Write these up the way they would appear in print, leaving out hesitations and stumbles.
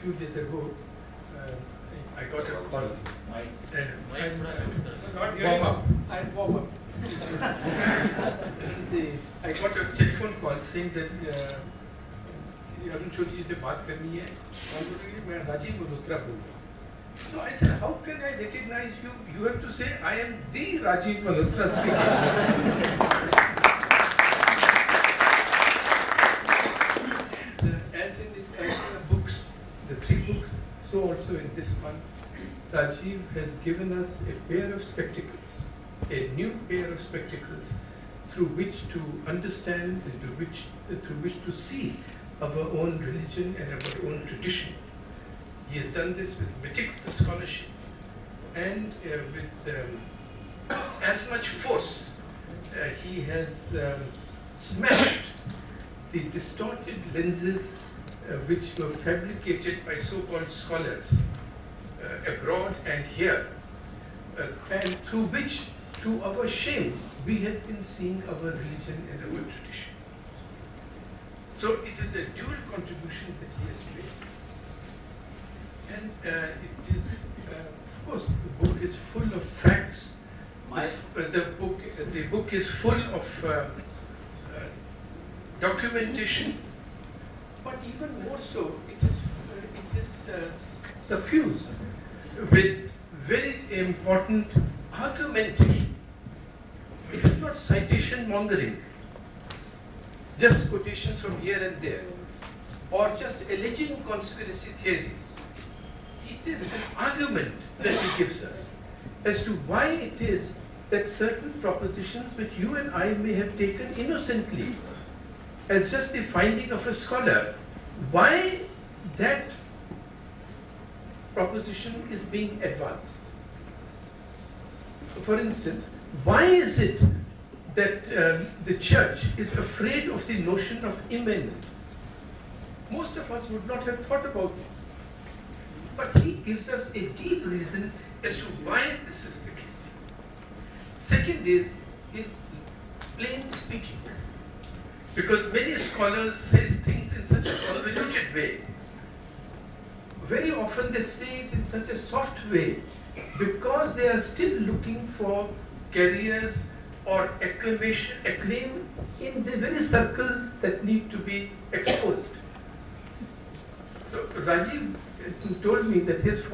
few days ago, I got a call. I'll warm up. I got a telephone call saying that Arun Shodi se baat karni hai. मैं राजीव मल्होत्रा बोल रहा हूँ. So I said, how can I recognize you? You have to say, I am the Rajiv Malhotra speaking. As in the books, the 3 books, so also in this one, Rajiv has given us a pair of spectacles, a new pair of spectacles through which to understand and through which to see our own religion and our own tradition. He has done this with meticulous scholarship and with as much force. He has smashed the distorted lenses which were fabricated by so-called scholars abroad and here, and through which, to our shame, we have been seeing our religion and our tradition. So it is a dual contribution that he has made. And it is, of course, the book is full of facts. The book is full of documentation, but even more so, it is suffused with very important argumentation. It is not citation mongering, just quotations from here and there, or just alleging conspiracy theories. It is an argument that he gives us as to why it is that certain propositions which you and I may have taken innocently as just the finding of a scholar, why that proposition is being advanced. For instance, why is it that the church is afraid of the notion of immanence? Most of us would not have thought about it. But he gives us a deep reason as to why this is the case. Second is plain speaking. Because many scholars say things in such a convoluted way. Very often they say it in such a soft way because they are still looking for careers or acclaim in the very circles that need to be exposed. So Rajiv told me that his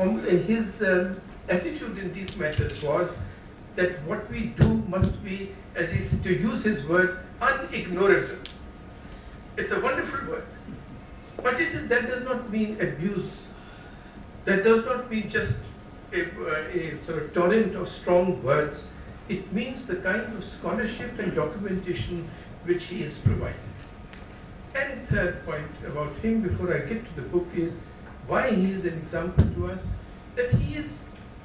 attitude in these matters was that what we do must be, as he to use his word, unignorable. It's a wonderful word, but that does not mean abuse. That does not mean just a sort of torrent of strong words. It means the kind of scholarship and documentation which he has provided. And third point about him before I get to the book is why he is an example to us, that he is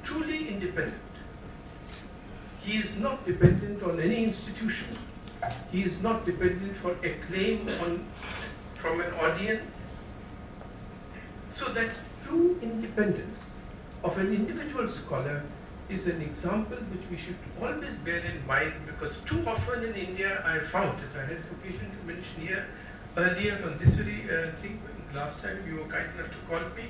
truly independent. He is not dependent on any institution. He is not dependent for acclaim from an audience. So that true independence of an individual scholar is an example which we should always bear in mind, because too often in India I found, as I had occasion to mention here earlier on this very thing, last time you were kind enough to call me,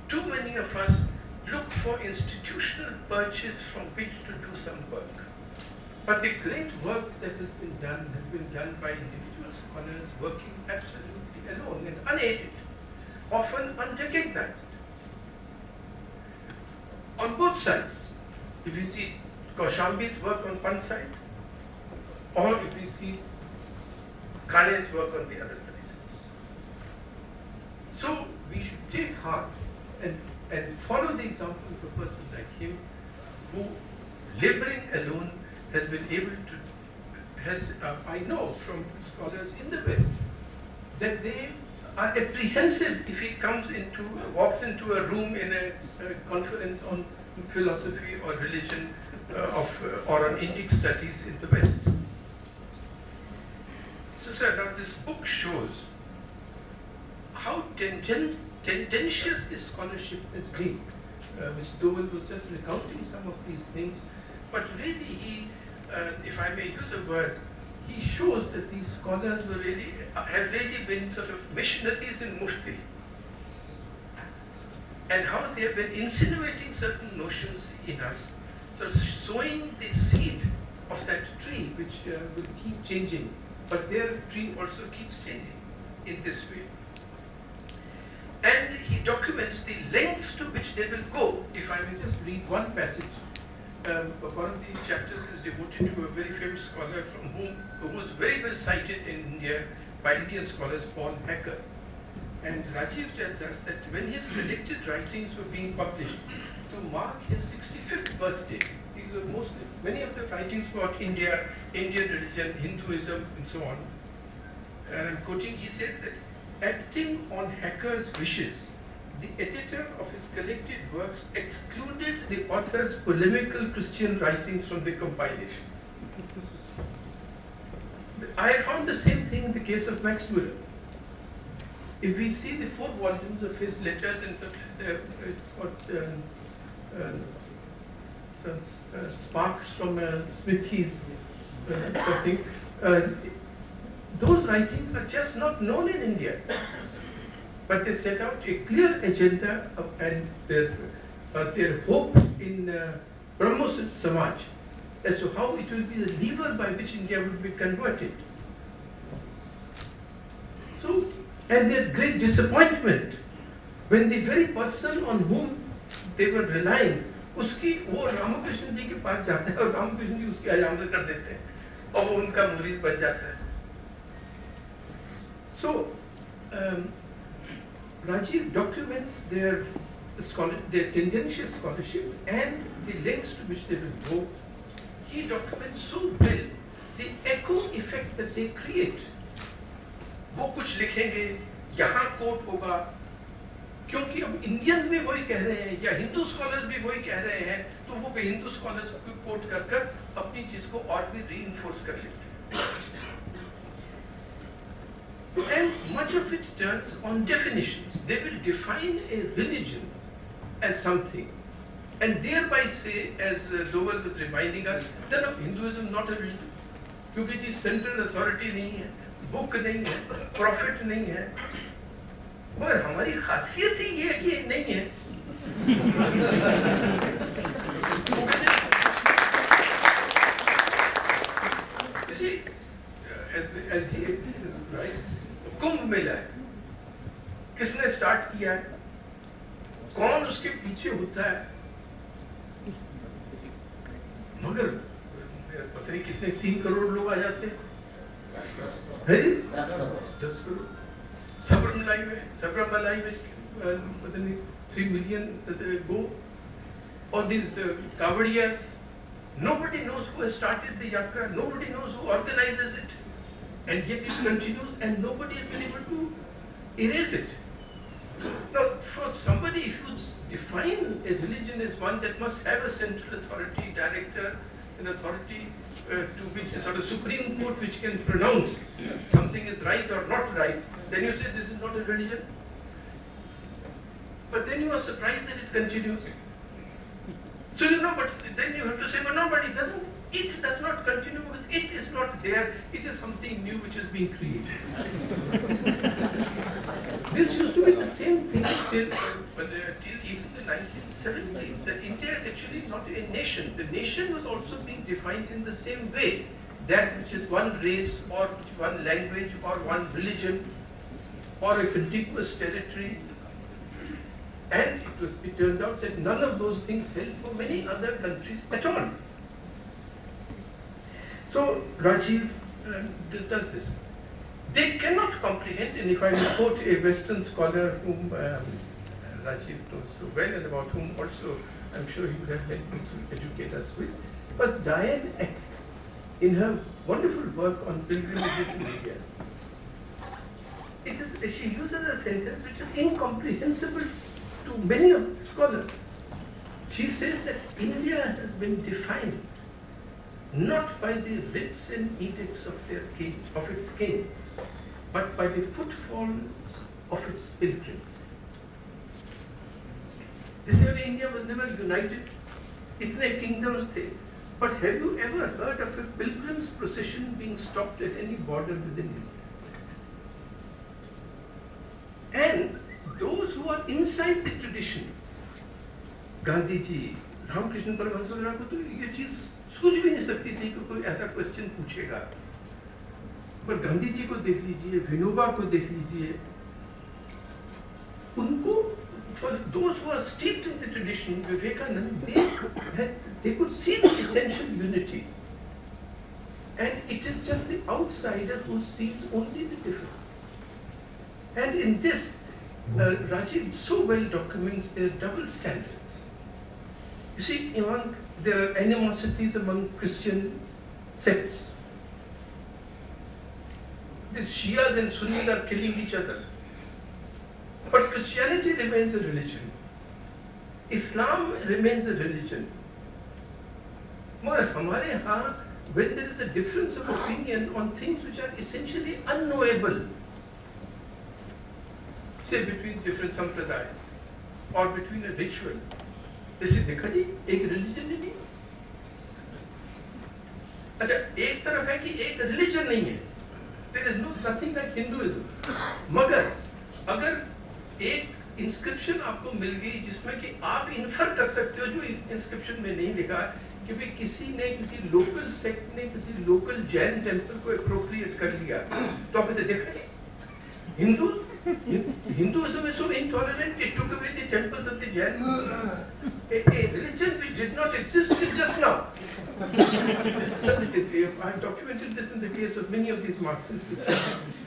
too many of us look for institutional perches from which to do some work. But the great work that has been done by individual scholars working absolutely alone and unaided, often unrecognized. On both sides, if you see Kaushambi's work on one side, or if we see Khane's work on the other side. So we should take heart and follow the example of a person like him, who, laboring alone, has been able to, I know from scholars in the West, that they are apprehensive if he walks into a room in a conference on philosophy or religion or on Indic studies in the West. So sir, now this book shows how tendentious this scholarship has been. Mr. Doval was just recounting some of these things, but really he, if I may use a word, he shows that these scholars have really been sort of missionaries in Mufti. and how they have been insinuating certain notions in us, so sowing the seed of that tree which will keep changing, but their tree also keeps changing in this way. And he documents the lengths to which they will go. If I may just read one passage. One of the chapters is devoted to a very famous scholar who was very well cited in India by Indian scholars, Paul Hacker. And Rajiv tells us that when his collected writings were being published to mark his 65th birthday, these were many of the writings about India, Indian religion, Hinduism, and so on. And I'm quoting, he says that acting on Hacker's wishes, the editor of his collected works excluded the author's polemical Christian writings from the compilation. I found the same thing in the case of Max Muller. If we see the 4 volumes of his letters, and it's got sparks from Smithy's something, those writings are just not known in India. But they set out a clear agenda and their hope in Brahmo Samaj as to how it will be the lever by which India will be converted. So, and their great disappointment when the very person on whom they were relying, वो रामकृष्ण जी के पास जाता है और रामकृष्ण जी उसकी आजामत कर देते हैं और वो उनका मुरीद बन जाता है. So, Rajiv documents their tendentious scholarship and the lengths to which they will go. He documents so well the echo effect that they create. वो कुछ लिखेंगे, यहाँ कोट होगा, क्योंकि अब इंडियंस भी वही कह रहे हैं या हिंदू स्कॉलर्स भी वही कह रहे हैं, तो वो हिंदू स्कॉलर्स को कोट कर कर अपनी चीज को और भी रीइंफोर्स कर लेते हैं. And much of it turns on definitions. They will define a religion as something and thereby say, as Lowell was reminding us, that no, Hinduism not a religion. क्योंकि जी central authority नहीं है, book नहीं है, prophet नहीं है, मगर हमारी खासियत ही ये है कि नहीं है. You see, as he right, Kumbh Mela है, किसने स्टार्ट किया है, कौन उसके पीछे होता है, मगर पता नहीं कितने 3 करोड़ लोग आ जाते हैं, 10 करोड़. Sabramala में पता नहीं 3 million go. All these Kavadiyas, nobody knows who has started the yatra, nobody knows who organizes it. And yet it continues and nobody has been able to erase it. Now, for somebody, if you define a religion as one that must have a central authority, director, an authority to which a sort of Supreme Court which can pronounce something is right or not right, then you say this is not a religion. But then you are surprised that it continues. So but then you have to say, but no, but it does not continue because it is not there, it is something new which is being created. This used to be the same thing till even the 1970s, that India is actually not a nation. The nation was also being defined in the same way, that which is one race or one language or one religion or a contiguous territory. And it turned out that none of those things held for many other countries at all. So Rajiv does this. They cannot comprehend, and if I may quote a Western scholar whom Rajiv knows so well and about whom also I'm sure he would have helped me to educate us with, was Diane Eck in her wonderful work on pilgrimages in India. She uses a sentence which is incomprehensible to many of the scholars. She says that India has been defined not by the writs and edicts of its kings, but by the footfalls of its pilgrims. This area India was never united. Itne kingdoms the. But have you ever heard of a pilgrim's procession being stopped at any border within India? And those who are inside the tradition Gandhi ji, Ramakrishna Paramhans वगैरह को तो ये चीज सोच भी नहीं सकती थी कि कोई ऐसा क्वेश्चन पूछेगा। पर गांधी जी को देख लीजिए, विनोबा को देख लीजिए, उनको, for those who are steeped in the tradition, Vivekanand, they could see the essential unity. And it is just the outsider who sees only the difference. And in this, Rajiv so well documents their double standards. You see, there are animosities among Christian sects. The Shias and Sunnis are killing each other. But Christianity remains a religion. Islam remains a religion. But हमारे यहाँ, when there is a difference of opinion on things which are essentially unknowable, say between different sampradayas or between a ritual, जैसे देखा जी एक religion ही नहीं। अच्छा, एक तरफ है कि एक religion नहीं है, there is nothing like Hinduism. मगर अगर एक इंस्क्रिप्शन आपको मिल गई जिसमें कि आप इन्फर कर सकते हो जो इंस्क्रिप्शन में नहीं लिखा कि भाई किसी ने, किसी लोकल सेक्ट ने किसी लोकल जैन टेंपल को एप्रोप्रिएट कर लिया, तो आपने देखा नहीं, Hinduism is so intolerant, it took away the temples of the Jain, a religion which did not exist till just now. I documented this in the case of many of these Marxist systems.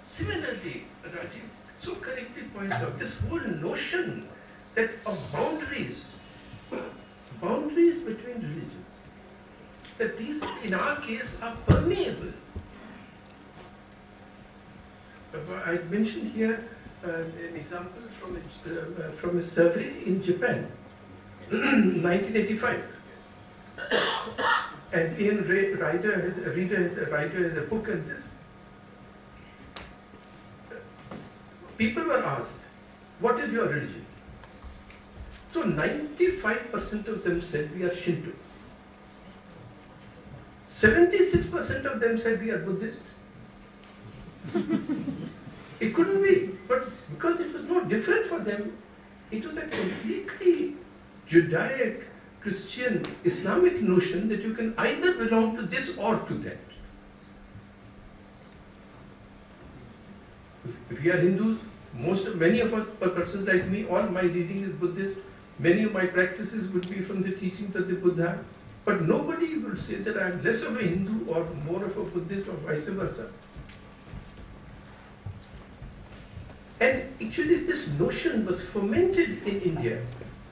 Similarly, Rajiv so correctly points out this whole notion that of boundaries between religions, that these in our case are permeable. I mentioned here an example from a survey in Japan, 1985. And Ian Ryder has a book on this. People were asked, what is your religion? So 95% of them said we are Shinto. 76% of them said we are Buddhist. It couldn't be, but because it was no different for them, it was a completely Judaic, Christian, Islamic notion that you can either belong to this or to that. We are Hindus. Many of us, persons like me, all my reading is Buddhist. Many of my practices would be from the teachings of the Buddha. But nobody would say that I am less of a Hindu or more of a Buddhist or vice versa. And actually this notion was fermented in India.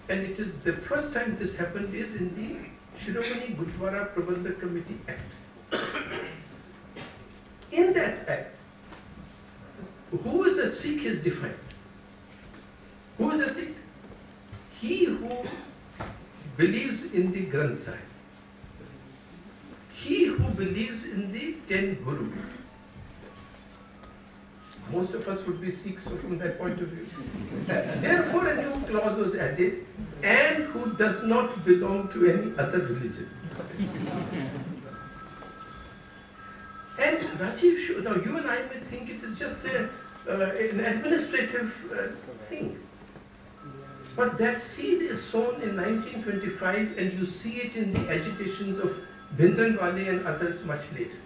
And it is the first time this happened is in the Shiromani Gurdwara Prabandhak Committee Act. In that act, who is a Sikh is defined. Who is a Sikh? He who believes in the Granth Sahib. He who believes in the 10 Gurus. Most of us would be Sikhs from that point of view. Therefore, a new clause was added, and who does not belong to any other religion. And Rajiv, now you and I may think it is just an administrative thing. But that seed is sown in 1925, and you see it in the agitations of Bhindranwale and others much later.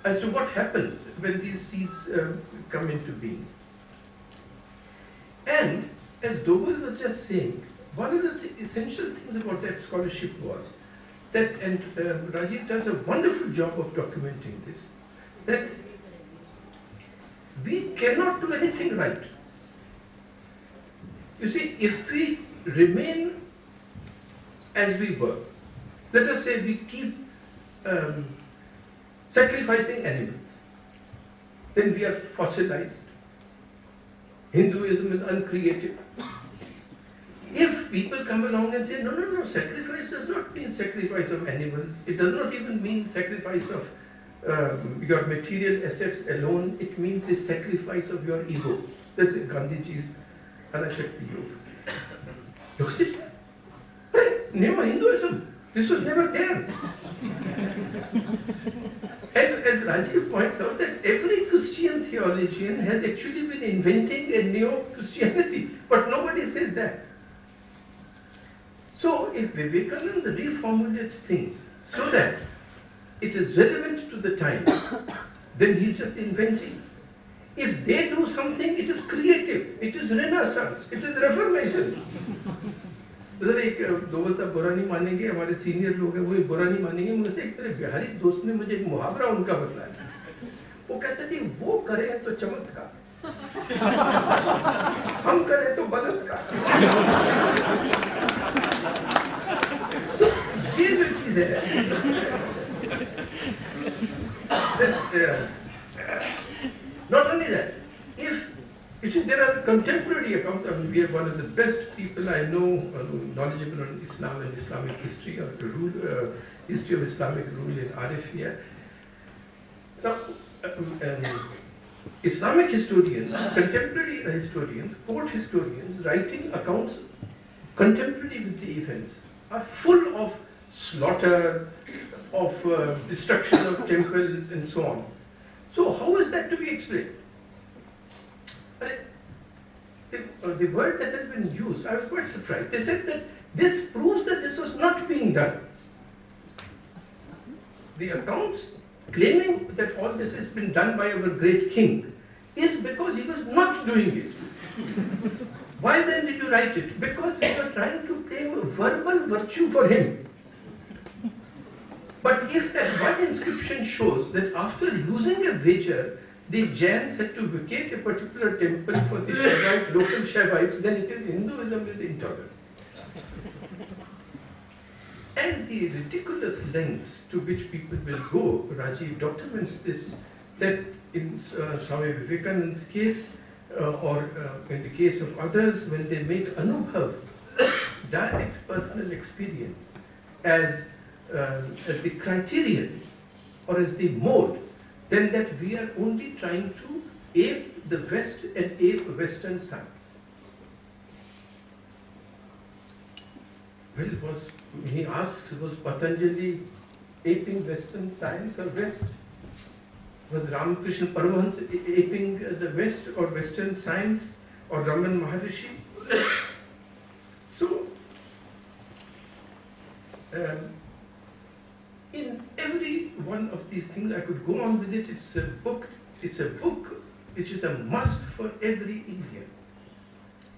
As to what happens when these seeds come into being. And as Doval was just saying, one of the essential things about that scholarship was that, and Rajiv does a wonderful job of documenting this, that we cannot do anything right. You see, if we remain as we were, let us say we keep sacrificing animals, then we are fossilized. Hinduism is uncreative. If people come along and say, no, sacrifice does not mean sacrifice of animals, it does not even mean sacrifice of your material assets alone, it means the sacrifice of your ego. That's Gandhiji's Anashakti Yoga. Look at it. Never Hinduism. This was never there. As Rajiv points out that every Christian theologian has actually been inventing a neo-Christianity, but nobody says that. So if Vivekananda reformulates things so that it is relevant to the times, then he's just inventing. If they do something, it is creative, it is renaissance, it is reformation. उधर एक दोवल साहब बुरा नहीं मानेंगे, हमारे senior लोग हैं वो बुरा नहीं मानेंगे, मुझे एक मेरे बिहारी दोस्त ने मुझे एक मुहावरा उनका बतलाया, वो कहते थे वो करें तो चमत्कार, हम करें तो बलात्कार। ये जो चीज है, not only that, if there are contemporary accounts, I mean, we have one of the best people I know knowledgeable on Islam and Islamic history, or the history of Islamic rule in Arifia. Now, Islamic historians, contemporary historians, court historians, writing accounts contemporary with the events are full of slaughter, of destruction of temples and so on. So how is that to be explained? The word that has been used, I was quite surprised. They said that this proves that this was not being done. The accounts claiming that all this has been done by our great king is because he was not doing it. Why then did you write it? Because we were trying to claim a verbal virtue for him. But if that one inscription shows that after losing a wager, the Jains had to vacate a particular temple for the Shaivite, local Shaivites, then it is Hinduism is intolerant. And the ridiculous lengths to which people will go, Rajiv documents this, that in Swami Vivekananda's case, or in the case of others, when they make Anubhav, direct personal experience, as the criterion or as the mode, then that we are only trying to ape the West and ape Western science. Well, he asks, was Patanjali aping Western science or West? Was Ramakrishna Paramahansa aping the West or Western science, or Raman Maharishi? So, in every one of these things, I could go on with it. It's a book which is a must for every Indian.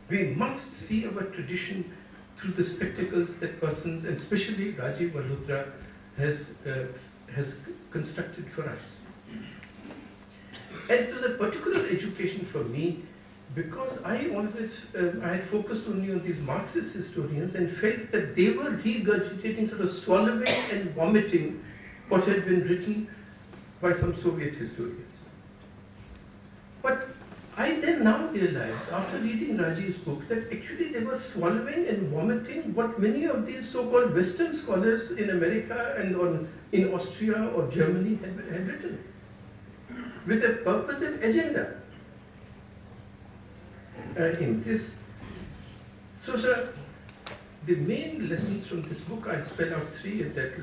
We must see our tradition through the spectacles that persons, and especially Rajiv Malhotra, has constructed for us. And it was a particular education for me, because I always, I had focused only on these Marxist historians and felt that they were regurgitating, sort of swallowing and vomiting what had been written by some Soviet historians. But I then now realized, after reading Rajiv's book, that actually they were swallowing and vomiting what many of these so-called Western scholars in America and in Austria or Germany had written, with a purpose and agenda. In this, so sir, the main lessons from this book, I'll spell out three, and that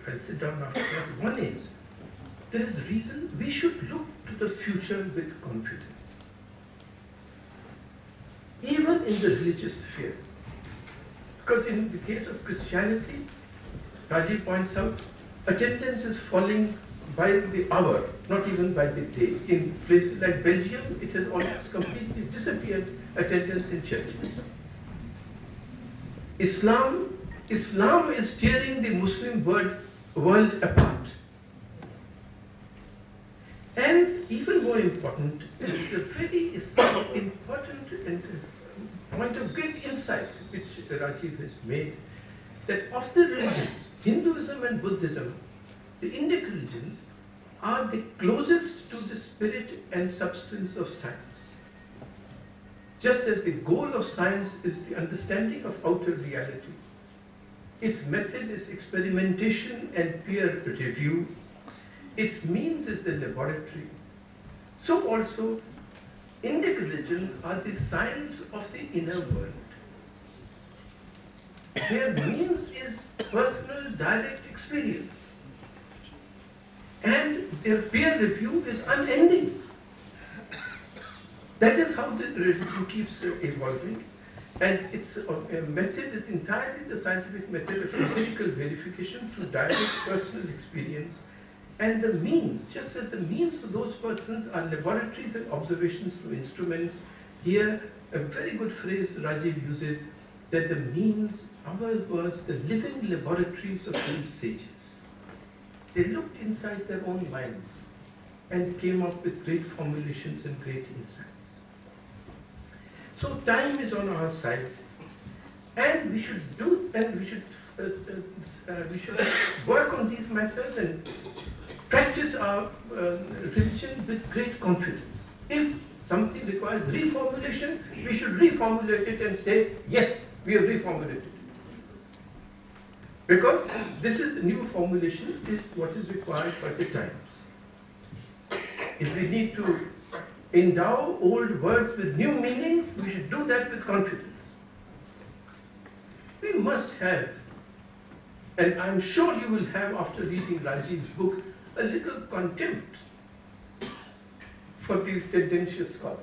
I'll sit down after that. One is, there is reason we should look to the future with confidence, even in the religious sphere. Because in the case of Christianity, Rajiv points out, attendance is falling by the hour, not even by the day. In places like Belgium, it has almost completely disappeared, attendance in churches. Islam is tearing the Muslim world apart. And even more important, it's a very important and point of great insight which Rajiv has made, that of the religions, Hinduism and Buddhism, the Indic religions are the closest to the spirit and substance of science. Just as the goal of science is the understanding of outer reality, its method is experimentation and peer review, its means is the laboratory, so also Indic religions are the science of the inner world. Their means is personal direct experience. and their peer review is unending. That is how the religion keeps evolving, and its method is entirely the scientific method of empirical verification through direct personal experience, and the means, just as the means for those persons are laboratories and observations through instruments. Here, a very good phrase Rajiv uses, that the means, our words, the living laboratories of these sages. They looked inside their own minds and came up with great formulations and great insights. So time is on our side, and we should work on these matters and practice our religion with great confidence. If something requires reformulation, we should reformulate it and say, yes, we have reformulated it. Because this is the new formulation, is what is required by the times. If we need to endow old words with new meanings, we should do that with confidence. We must have, and I'm sure you will have after reading Rajiv's book, a little contempt for these tendentious scholars.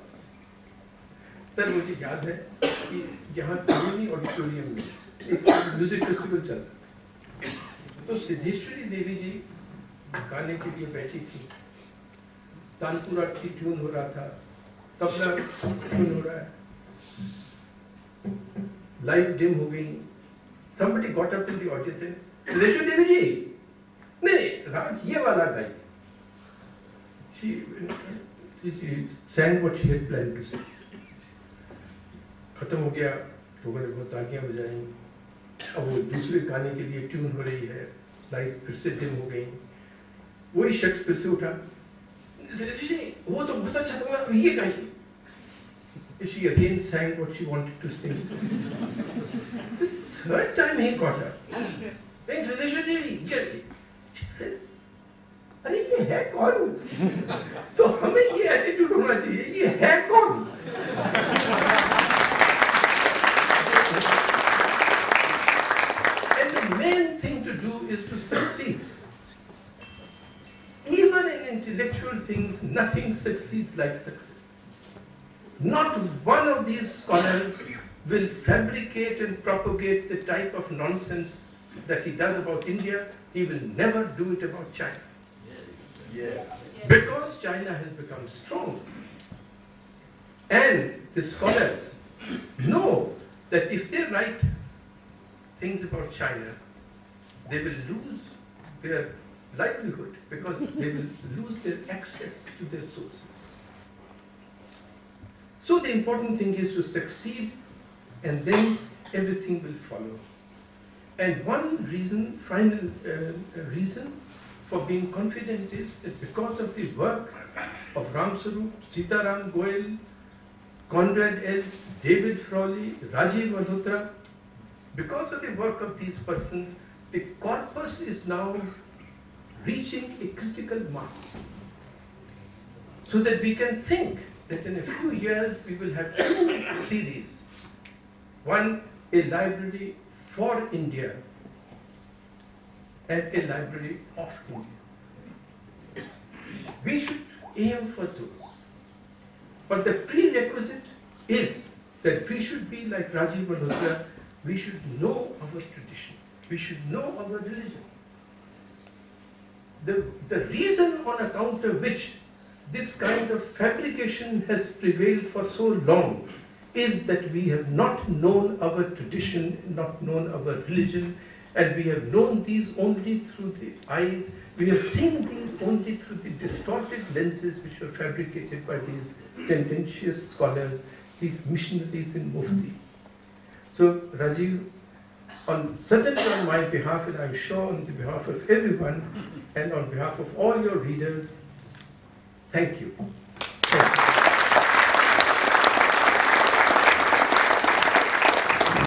Sir मुझे याद है कि यहाँ त्रिवेणी auditorium में एक music festival चल रहा था, तो सिद्धेश्वरी देवी जी गाने के लिए बैठी थी, तानपुरा की ट्यून हो रहा था, तबला ट्यून हो रहा है, लाइट डिम हो गई, somebody got up in the audience and Siddheshwari देवी जी नहीं राग ये वाला गाइए. She sang what she had planned to sing. खत्म हो गया, लोगों ने बहुत तालियां बजाई, अब वो दूसरे गाने के लिए ट्यून हो रही है, लाइट फिर से डिम हो गई, वही शख्स फिर से उठा, वो तो बहुत अच्छा था, ये गाइए. She again sang what she wanted to sing. The third time he got her, saying, she said, अरे ये है कौन? तो हमें ये एटीट्यूड होना चाहिए, ये है कौन? And the main thing to do is to succeed. Even in intellectual things, nothing succeeds like success. Not one of these scholars will fabricate and propagate the type of nonsense that he does about India. He will never do it about China. Yes. Because China has become strong. And the scholars know that if they write things about China, they will lose their livelihood because they will lose their access to their sources. So the important thing is to succeed, and then everything will follow. And one reason, final reason for being confident is that because of the work of Ramsarup, Sitaram Goel, Conrad Els, David Frawley, Rajiv Malhotra, because of the work of these persons, the corpus is now reaching a critical mass. So that we can think that in a few years we will have two series. One, a library for India, and a library of India. We should aim for those. But the prerequisite is that we should be like Rajiv Malhotra, we should know our tradition, we should know our religion. The reason on account of which this kind of fabrication has prevailed for so long is that we have not known our tradition, not known our religion, and we have known these only through the eyes, we have seen these only through the distorted lenses which were fabricated by these tendentious scholars, these missionaries in Mufti. So Rajiv, certainly on my behalf, and I'm sure on the behalf of everyone, and on behalf of all your readers, thank you.